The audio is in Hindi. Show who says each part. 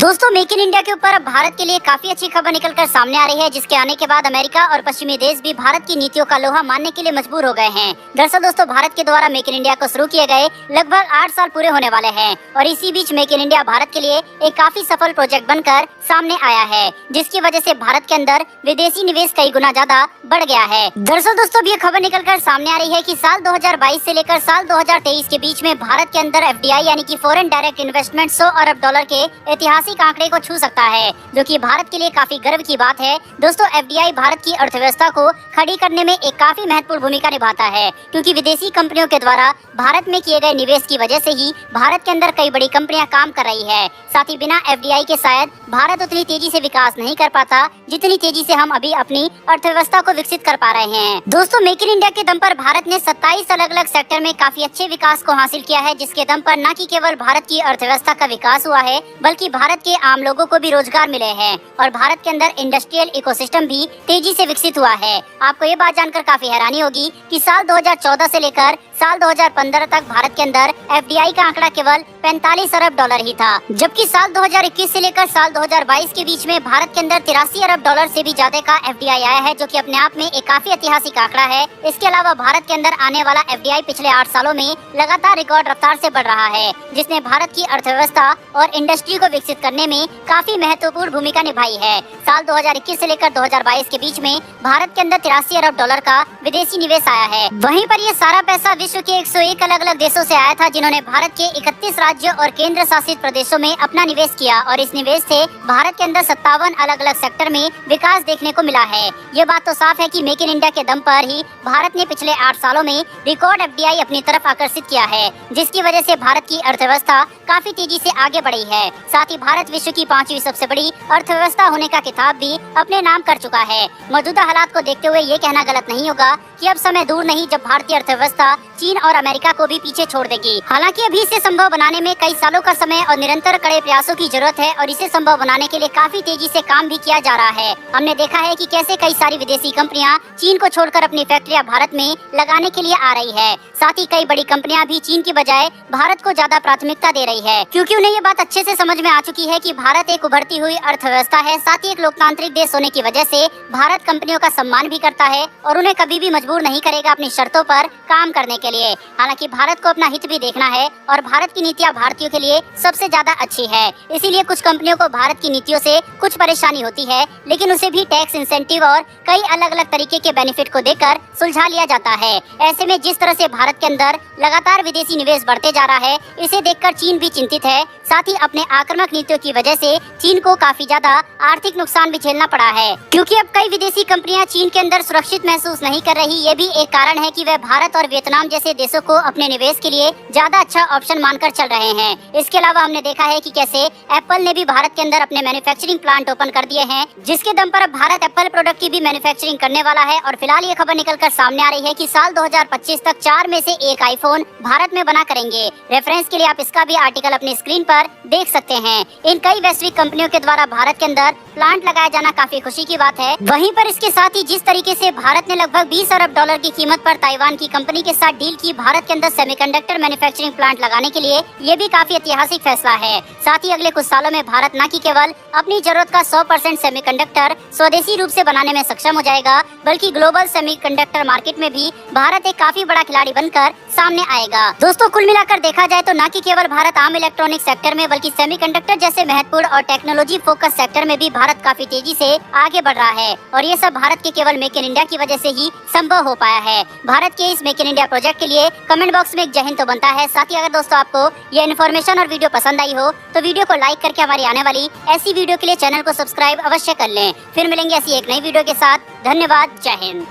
Speaker 1: दोस्तों, मेक इन इंडिया के ऊपर अब भारत के लिए काफी अच्छी खबर निकलकर सामने आ रही है, जिसके आने के बाद अमेरिका और पश्चिमी देश भी भारत की नीतियों का लोहा मानने के लिए मजबूर हो गए हैं। दरअसल दोस्तों, भारत के द्वारा मेक इन इंडिया को शुरू किए गए लगभग 8 साल पूरे होने वाले हैं और इसी बीच मेक इन इंडिया भारत के लिए एक काफी सफल प्रोजेक्ट बनकर सामने आया है, जिसकी वजह से भारत के अंदर विदेशी निवेश कई गुना ज्यादा बढ़ गया है। दरअसल दोस्तों, अब ये खबर निकलकर सामने आ रही है कि साल 2022 से लेकर साल 2023 के बीच में भारत के अंदर FDI यानी कि फॉरेन डायरेक्ट इन्वेस्टमेंट 100 अरब डॉलर के ऐतिहासिक आंकड़े को छू सकता है, जो कि भारत के लिए काफी गर्व की बात है। दोस्तों, FDI भारत की अर्थव्यवस्था को खड़ी करने में एक काफी महत्वपूर्ण भूमिका निभाता है, क्योंकि विदेशी कंपनियों के द्वारा भारत में किए गए निवेश की वजह से ही भारत के अंदर कई बड़ी कंपनियां काम कर रही है। साथ ही बिना FDI के शायद भारत उतनी तेजी से विकास नहीं कर पाता जितनी तेजी से हम अभी अपनी अर्थव्यवस्था को विकसित कर पा रहे हैं। दोस्तों, मेक इन इंडिया के दम पर भारत ने 27 अलग अलग सेक्टर में काफी अच्छे विकास को हासिल किया है, जिसके दम पर न कि केवल भारत की अर्थव्यवस्था का विकास हुआ है, बल्कि भारत के आम लोगों को भी रोजगार मिले हैं और भारत के अंदर इंडस्ट्रियल इकोसिस्टम भी तेजी से विकसित हुआ है। आपको ये बात जानकर काफी हैरानी होगी कि साल 2014 से लेकर साल 2015 तक भारत के अंदर FDI का आंकड़ा केवल 45 अरब डॉलर ही था, जबकि साल 2021 से लेकर साल 2022 के बीच में भारत के अंदर 83 अरब डॉलर से भी ज्यादा का FDI आया है, जो कि अपने आप में एक काफी ऐतिहासिक आंकड़ा है। इसके अलावा भारत के अंदर आने वाला FDI पिछले 8 सालों में लगातार रिकॉर्ड रफ्तार से बढ़ रहा है, जिसने भारत की अर्थव्यवस्था और इंडस्ट्री को विकसित करने में काफी महत्वपूर्ण भूमिका निभाई है। साल 2021 से लेकर 2022 के बीच में भारत के अंदर 83 अरब डॉलर का विदेशी निवेश आया है। वहीं पर ये सारा पैसा विश्व के 101 अलग अलग देशों से आया था, जिन्होंने भारत के 31 राज्यों और केंद्र शासित प्रदेशों में अपना निवेश किया और इस निवेश से भारत के अंदर 57 अलग अलग सेक्टर में विकास देखने को मिला है। ये बात तो साफ है कि मेक इन इंडिया के दम पर ही भारत ने पिछले 8 सालों में रिकॉर्ड FDI अपनी तरफ आकर्षित किया है, जिसकी वजह से भारत की अर्थव्यवस्था काफी तेजी से आगे बढ़ी है। साथ ही भारत विश्व की 5वीं सबसे बड़ी अर्थव्यवस्था होने का खिताब भी अपने नाम कर चुका है। मौजूदा हालात को देखते हुए ये कहना गलत नहीं होगा कि अब समय दूर नहीं जब भारतीय अर्थव्यवस्था चीन और अमेरिका को भी पीछे छोड़ देगी। हालांकि अभी इसे संभव बनाने में कई सालों का समय और निरंतर कड़े प्रयासों की जरूरत है और इसे संभव बनाने के लिए काफी तेजी से काम भी किया जा रहा है। हमने देखा है कि कैसे कई सारी विदेशी कंपनियां चीन को छोड़कर अपनी फैक्ट्रियां भारत में लगाने के लिए आ रही है। साथ ही कई बड़ी कंपनियां भी चीन की बजाय भारत को ज्यादा प्राथमिकता दे रही है, क्योंकि उन्हें ये बात अच्छे से समझ में आ चुकी है कि भारत एक उभरती हुई अर्थव्यवस्था है। साथ ही एक लोकतांत्रिक देश होने की वजह से भारत कंपनियों का सम्मान भी करता है और उन्हें कभी भी मजबूर नहीं करेगा अपनी शर्तों पर काम करने के लिए। हालांकि भारत को अपना हित भी देखना है और भारत की नीतियां भारतीयों के लिए सबसे ज्यादा अच्छी है, इसीलिए कुछ कंपनियों को भारत की नीतियों से कुछ परेशानी होती है, लेकिन उसे भी टैक्स इंसेंटिव और कई अलग अलग तरीके के बेनिफिट को देकर सुलझा लिया जाता है। ऐसे में जिस तरह से भारत के अंदर लगातार विदेशी निवेश बढ़ते जा रहा है, इसे देखकर चीन भी चिंतित है। साथ ही अपने आक्रामक नीतियों की वजह से चीन को काफी ज्यादा आर्थिक नुकसान भी झेलना पड़ा है, क्योंकि अब कई विदेशी कंपनियां चीन के अंदर सुरक्षित महसूस नहीं कर रही। ये भी एक कारण है कि वह भारत और वियतनाम जैसे देशों को अपने निवेश के लिए ज्यादा अच्छा ऑप्शन मानकर चल रहे हैं। इसके अलावा हमने देखा है कि कैसे एप्पल ने भी भारत के अंदर अपने मैन्युफैक्चरिंग प्लांट ओपन कर दिए हैं, जिसके दम पर अब भारत एप्पल प्रोडक्ट की भी मैन्युफैक्चरिंग करने वाला है। और फिलहाल ये खबर निकलकर सामने आ रही है कि साल 2025 तक 4 में से 1 आईफोन भारत में बना करेंगे। रेफरेंस के लिए आप इसका भी आर्टिकल अपनी स्क्रीन पर देख सकते हैं। इन कई वैश्विक कंपनियों के द्वारा भारत के अंदर प्लांट लगाया जाना काफी खुशी की बात है। वहीं पर इसके साथ ही जिस तरीके से भारत ने लगभग 20 अरब डॉलर की कीमत पर ताइवान की कंपनी के साथ डील की भारत के अंदर सेमीकंडक्टर मैन्युफैक्चरिंग प्लांट लगाने के लिए, ये भी काफी ऐतिहासिक फैसला है। साथ ही अगले कुछ सालों में भारत न कि केवल अपनी जरूरत का 100% सेमीकंडक्टर स्वदेशी रूप से बनाने में सक्षम हो जाएगा, बल्कि ग्लोबल सेमीकंडक्टर मार्केट में भी भारत एक काफी बड़ा खिलाड़ी बनकर सामने आएगा। दोस्तों, कुल मिलाकर देखा जाए तो न कि केवल भारत आम इलेक्ट्रॉनिक सेक्टर में, बल्कि सेमीकंडक्टर जैसे महत्वपूर्ण और टेक्नोलॉजी फोकस सेक्टर में भी भारत काफी तेजी से आगे बढ़ रहा है और ये सब भारत के केवल मेक इन इंडिया की वजह से ही संभव हो पाया है। भारत के इस मेक इन इंडिया प्रोजेक्ट के लिए कमेंट बॉक्स में एक जय हिंद तो बनता है। साथ ही अगर दोस्तों आपको ये इन्फॉर्मेशन और वीडियो पसंद आई हो तो वीडियो को लाइक करके हमारी आने वाली ऐसी वीडियो के लिए चैनल को सब्सक्राइब अवश्य कर लें। फिर मिलेंगे ऐसी एक नई वीडियो के साथ। धन्यवाद। जय हिंद।